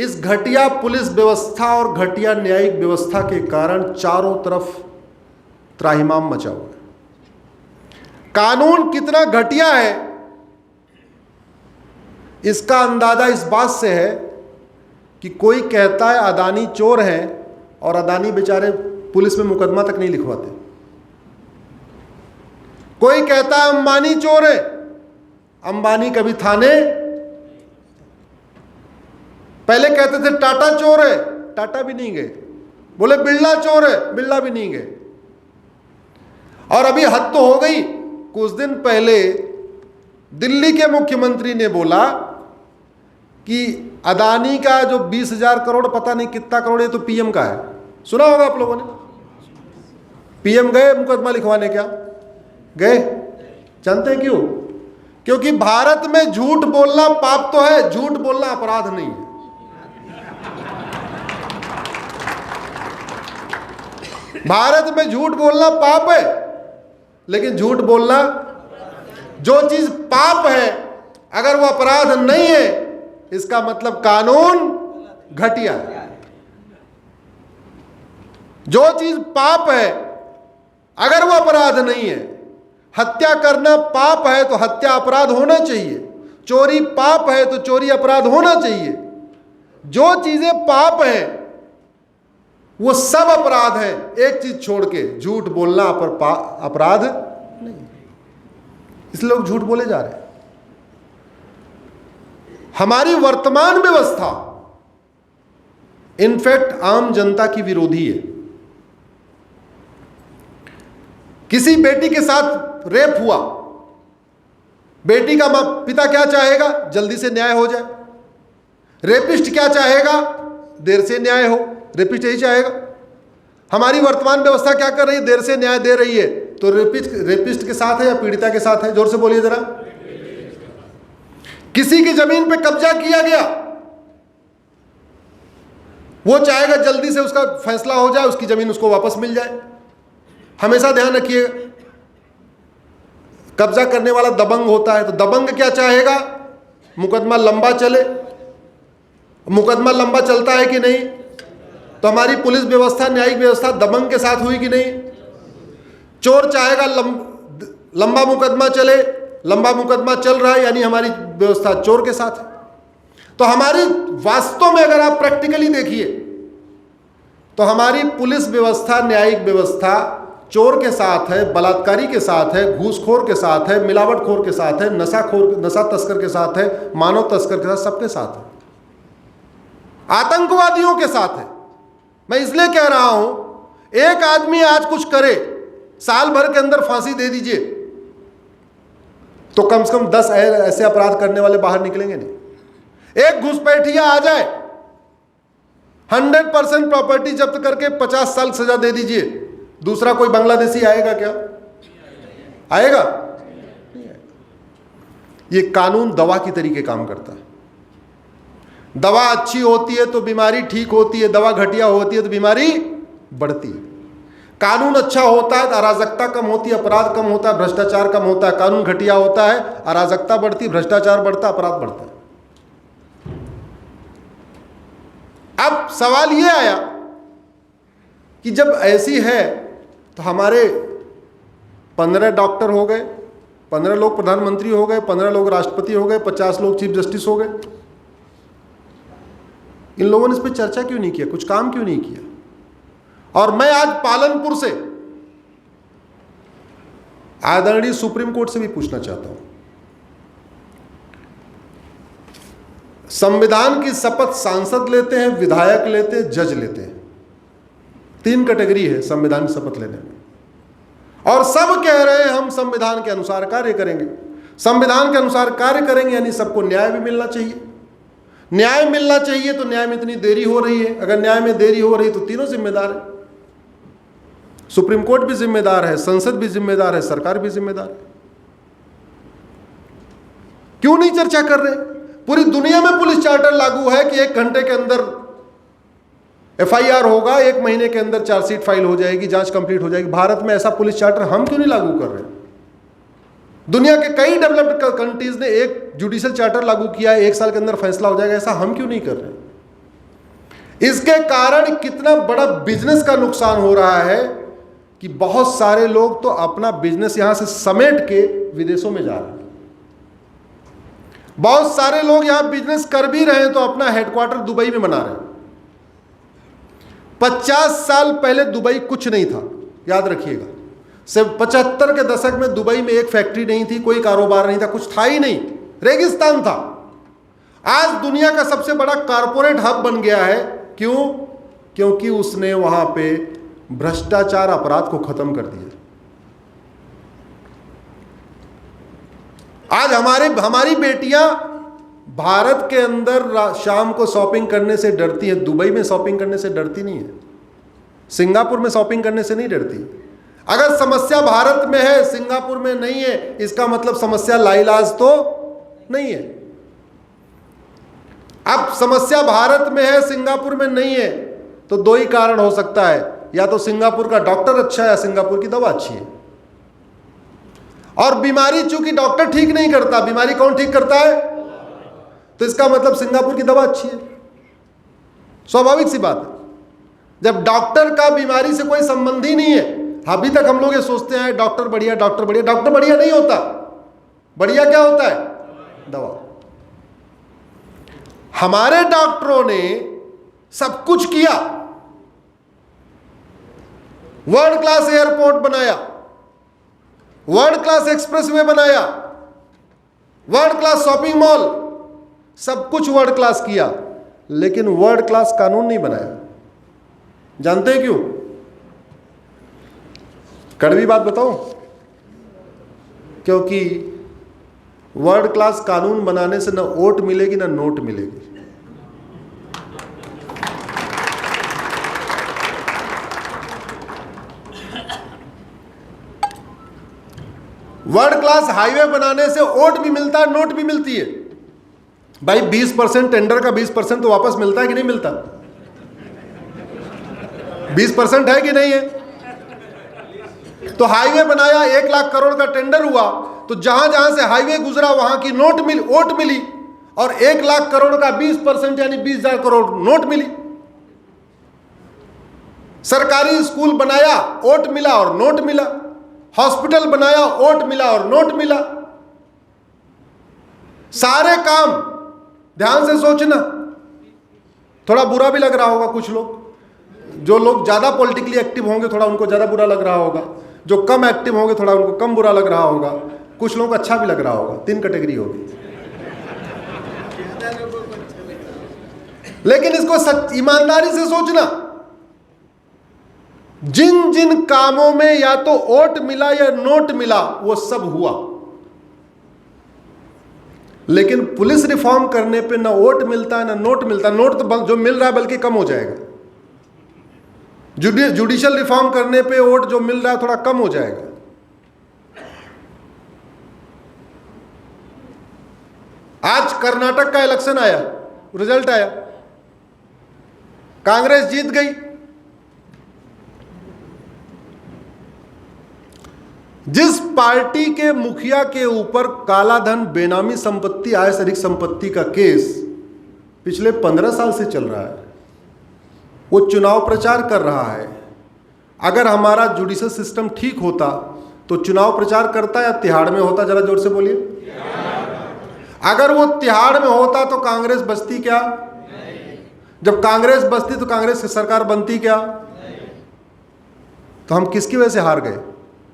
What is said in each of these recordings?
इस घटिया पुलिस व्यवस्था और घटिया न्यायिक व्यवस्था के कारण चारों तरफ त्राहिमाम मचा हुआ है। कानून कितना घटिया है इसका अंदाजा इस बात से है कि कोई कहता है अदानी चोर है और अदानी बेचारे पुलिस में मुकदमा तक नहीं लिखवाते। कोई कहता है अंबानी चोर है, अंबानी कभी थाने, पहले कहते थे टाटा चोर है, टाटा भी नहीं गए। बोले बिरला चोर है, बिरला भी नहीं गए। और अभी हद तो हो गई, कुछ दिन पहले दिल्ली के मुख्यमंत्री ने बोला कि अदानी का जो 20,000 करोड़, पता नहीं कितना करोड़, ये तो पीएम का है, सुना होगा आप लोगों ने। पीएम गए मुकदमा लिखवाने, क्या गए? जानते हैं क्यों? क्योंकि भारत में झूठ बोलना पाप तो है, झूठ बोलना अपराध नहीं है। भारत में झूठ बोलना पाप है, लेकिन झूठ बोलना, जो चीज पाप है अगर वो अपराध नहीं है, इसका मतलब कानून घटिया है। जो चीज पाप है अगर वो अपराध नहीं है, हत्या करना पाप है तो हत्या अपराध होना चाहिए, चोरी पाप है तो चोरी अपराध होना चाहिए। जो चीजें पाप हैं वो सब अपराध है, एक चीज छोड़ के, झूठ बोलना अपराध नहीं। इसलिए लोग झूठ बोले जा रहे हैं। हमारी वर्तमान व्यवस्था इनफैक्ट आम जनता की विरोधी है। किसी बेटी के साथ रेप हुआ, बेटी का पिता क्या चाहेगा? जल्दी से न्याय हो जाए। रेपिस्ट क्या चाहेगा? देर से न्याय हो। रेपिस्ट यही चाहेगा। हमारी वर्तमान व्यवस्था क्या कर रही है? देर से न्याय दे रही है। तो रेपिस्ट के साथ है या पीड़िता के साथ है? जोर से बोलिए जरा। किसी की जमीन पे कब्जा किया गया, वो चाहेगा जल्दी से उसका फैसला हो जाए, उसकी जमीन उसको वापस मिल जाए। हमेशा ध्यान रखिए, कब्जा करने वाला दबंग होता है, तो दबंग क्या चाहेगा? मुकदमा लंबा चले। मुकदमा लंबा चलता है कि नहीं? तो हमारी पुलिस व्यवस्था, न्यायिक व्यवस्था दबंग के साथ हुई कि नहीं? चोर चाहेगा लंबा मुकदमा चले, लंबा मुकदमा चल रहा है, यानी हमारी व्यवस्था चोर के साथ है। तो हमारी वास्तव में अगर आप प्रैक्टिकली देखिए तो हमारी पुलिस व्यवस्था, न्यायिक व्यवस्था चोर के साथ है, बलात्कारी के साथ है, घूसखोर के साथ है, मिलावटखोर के साथ है, नशा तस्कर के साथ है, मानव तस्कर के साथ, सबके साथ है, आतंकवादियों के साथ है। मैं इसलिए कह रहा हूं, एक आदमी आज कुछ करे, साल भर के अंदर फांसी दे दीजिए, तो कम से कम 10 ऐसे अपराध करने वाले बाहर निकलेंगे नहीं। एक घुसपैठिया आ जाए, 100% प्रॉपर्टी जब्त करके 50 साल सजा दे दीजिए, दूसरा कोई बांग्लादेशी आएगा क्या? आएगा? ये कानून दवा की तरीके काम करता है। दवा अच्छी होती है तो बीमारी ठीक होती है, दवा घटिया होती है तो बीमारी बढ़ती है। कानून अच्छा होता है तो अराजकता कम होती है, अपराध कम होता है, भ्रष्टाचार कम होता है। कानून घटिया होता है, अराजकता बढ़ती, भ्रष्टाचार बढ़ता, अपराध बढ़ता है। अब सवाल यह आया कि जब ऐसी है तो हमारे 15 डॉक्टर हो गए, 15 लोग प्रधानमंत्री हो गए, 15 लोग राष्ट्रपति हो गए, 50 लोग चीफ जस्टिस हो गए। इन लोगों ने इस पर चर्चा क्यों नहीं किया? कुछ काम क्यों नहीं किया? और मैं आज पालनपुर से आदरणीय सुप्रीम कोर्ट से भी पूछना चाहता हूं, संविधान की शपथ सांसद लेते हैं, विधायक लेते हैं, जज लेते हैं। 3 कैटेगरी है संविधान की शपथ लेने में, और सब कह रहे हैं हम संविधान के अनुसार कार्य करेंगे। संविधान के अनुसार कार्य करेंगे यानी सबको न्याय भी मिलना चाहिए। न्याय मिलना चाहिए तो न्याय में इतनी देरी हो रही है। अगर न्याय में देरी हो रही तो तीनों जिम्मेदार है। सुप्रीम कोर्ट भी जिम्मेदार है, संसद भी जिम्मेदार है, सरकार भी जिम्मेदार है। क्यों नहीं चर्चा कर रहे? पूरी दुनिया में पुलिस चार्टर लागू है कि 1 घंटे के अंदर FIR होगा, 1 महीने के अंदर चार्जशीट फाइल हो जाएगी, जांच कंप्लीट हो जाएगी। भारत में ऐसा पुलिस चार्टर हम क्यों नहीं लागू कर रहे? दुनिया के कई डेवलप्ड कंट्रीज ने एक जुडिशियल चार्टर लागू किया है, 1 साल के अंदर फैसला हो जाएगा, ऐसा हम क्यों नहीं कर रहे? इसके कारण कितना बड़ा बिजनेस का नुकसान हो रहा है कि बहुत सारे लोग तो अपना बिजनेस यहां से समेट के विदेशों में जा रहे हैं। बहुत सारे लोग यहां बिजनेस कर भी रहे हैं तो अपना हेडक्वार्टर दुबई में बना रहे हैं। 50 साल पहले दुबई कुछ नहीं था, याद रखिएगा। सिर्फ 75 के दशक में दुबई में एक फैक्ट्री नहीं थी, कोई कारोबार नहीं था, कुछ था ही नहीं, रेगिस्तान था। आज दुनिया का सबसे बड़ा कारपोरेट हब बन गया है। क्यों? क्योंकि उसने वहां पे भ्रष्टाचार अपराध को खत्म कर दिया। आज हमारी बेटियां भारत के अंदर शाम को शॉपिंग करने से डरती हैं, दुबई में शॉपिंग करने से डरती नहीं है, सिंगापुर में शॉपिंग करने से नहीं डरती। अगर समस्या भारत में है, सिंगापुर में नहीं है, इसका मतलब समस्या लाइलाज तो नहीं है। अब समस्या भारत में है, सिंगापुर में नहीं है, तो दो ही कारण हो सकता है, या तो सिंगापुर का डॉक्टर अच्छा है या सिंगापुर की दवा अच्छी है। और बीमारी चूंकि डॉक्टर ठीक नहीं करता, बीमारी कौन ठीक करता है? तो इसका मतलब सिंगापुर की दवा अच्छी है। स्वाभाविक सी बात है। जब डॉक्टर का बीमारी से कोई संबंध ही नहीं है, अभी तक हम लोग ये सोचते हैं डॉक्टर बढ़िया, डॉक्टर बढ़िया। डॉक्टर बढ़िया नहीं होता। बढ़िया क्या होता है? दवा। हमारे डॉक्टरों ने सब कुछ किया, वर्ल्ड क्लास एयरपोर्ट बनाया, वर्ल्ड क्लास एक्सप्रेसवे बनाया, वर्ल्ड क्लास शॉपिंग मॉल, सब कुछ वर्ल्ड क्लास किया, लेकिन वर्ल्ड क्लास कानून नहीं बनाया। जानते हैं क्यों? कड़वी बात बताऊं? क्योंकि वर्ल्ड क्लास कानून बनाने से ना वोट मिलेगी ना नोट मिलेगी। वर्ल्ड क्लास हाईवे बनाने से वोट भी मिलता है, नोट भी मिलती है। भाई 20% टेंडर का 20% तो वापस मिलता है कि नहीं मिलता? 20% है कि नहीं है? तो हाईवे बनाया, 1 लाख करोड़ का टेंडर हुआ, तो जहां जहां से हाईवे गुजरा वहां की वोट मिली, और 1 लाख करोड़ का 20% यानी 20,000 करोड़ नोट मिली। सरकारी स्कूल बनाया, वोट मिला और नोट मिला। हॉस्पिटल बनाया, वोट मिला और नोट मिला। सारे काम ध्यान से सोचना। थोड़ा बुरा भी लग रहा होगा कुछ लोग, जो लोग ज्यादा पॉलिटिकली एक्टिव होंगे थोड़ा उनको ज्यादा बुरा लग रहा होगा, जो कम एक्टिव होंगे थोड़ा उनको कम बुरा लग रहा होगा, कुछ लोगों को अच्छा भी लग रहा होगा। 3 कैटेगरी होगी। लेकिन इसको ईमानदारी से सोचना। जिन जिन कामों में या तो वोट मिला या नोट मिला वो सब हुआ, लेकिन पुलिस रिफॉर्म करने पे ना वोट मिलता है ना नोट मिलता। नोट तो जो मिल रहा है बल्कि कम हो जाएगा। जुडिशियल रिफॉर्म करने पे वोट जो मिल रहा है थोड़ा कम हो जाएगा। आज कर्नाटक का इलेक्शन आया, रिजल्ट आया, कांग्रेस जीत गई। जिस पार्टी के मुखिया के ऊपर काला धन, बेनामी संपत्ति, आय से अधिक संपत्ति का केस पिछले 15 साल से चल रहा है, वो चुनाव प्रचार कर रहा है। अगर हमारा जुडिशियल सिस्टम ठीक होता तो चुनाव प्रचार करता या तिहाड़ में होता? जरा जोर से बोलिए। अगर वो तिहाड़ में होता तो कांग्रेस बचती क्या? जब कांग्रेस बचती तो कांग्रेस की सरकार बनती क्या? तो हम किसकी वजह से हार गए?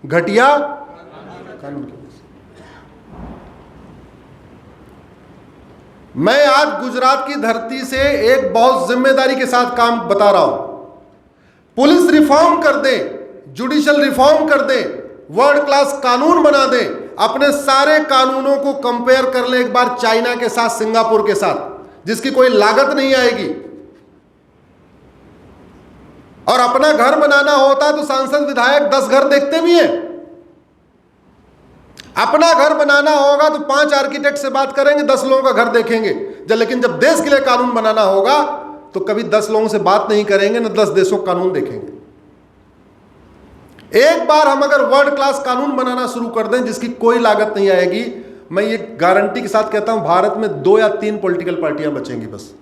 घटिया कानून की वजह से। मैं आज गुजरात की धरती से एक बहुत जिम्मेदारी के साथ काम बता रहा हूं। पुलिस रिफॉर्म कर दे, जुडिशियल रिफॉर्म कर दे, वर्ल्ड क्लास कानून बना दे, अपने सारे कानूनों को कंपेयर कर ले एक बार चाइना के साथ, सिंगापुर के साथ, जिसकी कोई लागत नहीं आएगी। और अपना घर बनाना होता तो सांसद विधायक 10 घर देखते भी हैं। अपना घर बनाना होगा तो 5 आर्किटेक्ट से बात करेंगे, 10 लोगों का घर देखेंगे। लेकिन जब देश के लिए कानून बनाना होगा तो कभी 10 लोगों से बात नहीं करेंगे, ना 10 देशों का कानून देखेंगे। एक बार हम अगर वर्ल्ड क्लास कानून बनाना शुरू कर दें जिसकी कोई लागत नहीं आएगी, मैं ये गारंटी के साथ कहता हूं भारत में 2 या 3 पॉलिटिकल पार्टियां बचेंगी बस।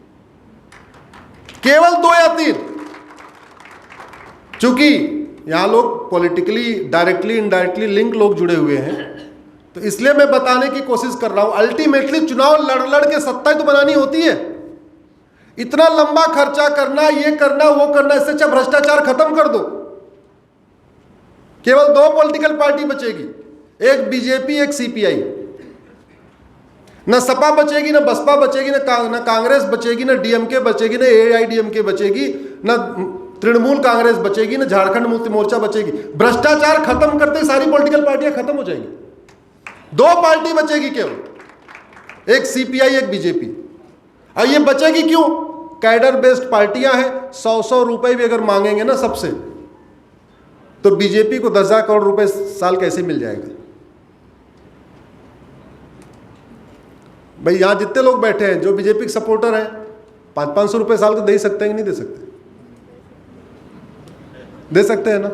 केवल 2 या 3। चूंकि यहां लोग पॉलिटिकली डायरेक्टली इनडायरेक्टली लिंक लोग जुड़े हुए हैं, तो इसलिए मैं बताने की कोशिश कर रहा हूं। अल्टीमेटली चुनाव लड़ लड़ के सत्ता ही तो बनानी होती है। इतना लंबा खर्चा करना, ये करना वो करना, इससे अच्छा भ्रष्टाचार खत्म कर दो। केवल 2 पॉलिटिकल पार्टी बचेगी, एक बीजेपी एक सीपीआई। न सपा बचेगी, न बसपा बचेगी, न कांग्रेस बचेगी, न डीएमके बचेगी, न एआईडीएमके बचेगी, न तृणमूल कांग्रेस बचेगी, न झारखंड मुक्ति मोर्चा बचेगी। भ्रष्टाचार खत्म करते ही सारी पॉलिटिकल पार्टियां खत्म हो जाएंगी। 2 पार्टी बचेगी केवल, एक सीपीआई एक बीजेपी। और ये बचेगी क्यों? कैडर बेस्ड पार्टियां हैं। 100-100 रुपए भी अगर मांगेंगे ना सबसे, तो बीजेपी को 10,000 करोड़ रुपए साल कैसे मिल जाएगा? भाई यहां जितने लोग बैठे हैं जो बीजेपी के सपोर्टर हैं, 500-500 रुपए साल को दे ही सकते हैं कि नहीं दे सकते? दे सकते हैं ना।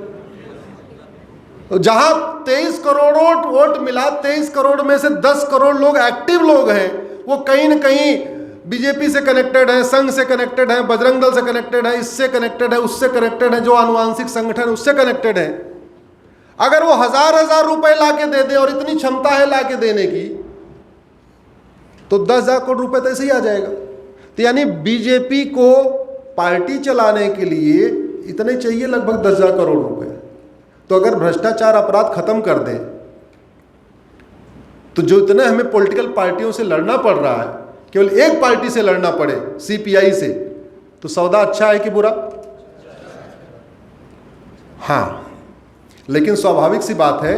तो जहां 23 करोड़ वोट मिला, 23 करोड़ में से 10 करोड़ लोग एक्टिव लोग हैं, वो कहीं ना कहीं बीजेपी से कनेक्टेड है, संघ से कनेक्टेड है, बजरंग दल से कनेक्टेड है, इससे कनेक्टेड है, उससे कनेक्टेड है, जो आनुवांशिक संगठन उससे कनेक्टेड है। अगर वो 1000-1000 रुपए लाके दे दे, और इतनी क्षमता है लाके देने की, तो 10,000 करोड़ रुपए तो ऐसे ही आ जाएगा। तो यानी बीजेपी को पार्टी चलाने के लिए इतने चाहिए लगभग 10,000 करोड़ रुपए। तो अगर भ्रष्टाचार अपराध खत्म कर दें, तो जो इतने हमें पॉलिटिकल पार्टियों से लड़ना पड़ रहा है, केवल एक पार्टी से लड़ना पड़े, सीपीआई से, तो सौदा अच्छा है कि बुरा? हाँ, लेकिन स्वाभाविक सी बात है,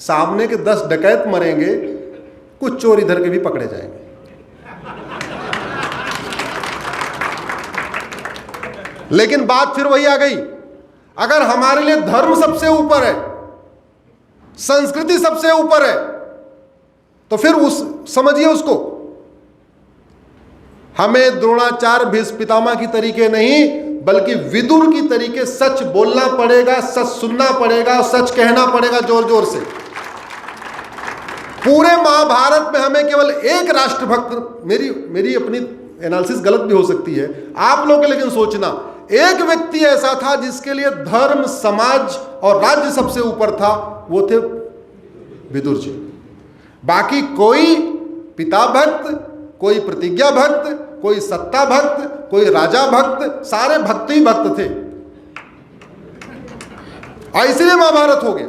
सामने के 10 डकैत मरेंगे, कुछ चोर इधर के भी पकड़े जाएंगे। लेकिन बात फिर वही आ गई, अगर हमारे लिए धर्म सबसे ऊपर है, संस्कृति सबसे ऊपर है, तो फिर समझिए उसको, हमें द्रोणाचार्य भीष्म पितामह की तरीके नहीं, बल्कि विदुर की तरीके सच बोलना पड़ेगा, सच सुनना पड़ेगा, सच कहना पड़ेगा जोर जोर से। पूरे महाभारत में हमें केवल एक राष्ट्रभक्त, मेरी अपनी एनालिसिस गलत भी हो सकती है आप लोग के, लेकिन सोचना, एक व्यक्ति ऐसा था जिसके लिए धर्म, समाज और राज्य सबसे ऊपर था, वो थे विदुर जी। बाकी कोई पिता भक्त, कोई प्रतिज्ञा भक्त, कोई सत्ता भक्त, कोई राजा भक्त, सारे भक्त ही भक्त थे। और इसलिए महाभारत हो गया।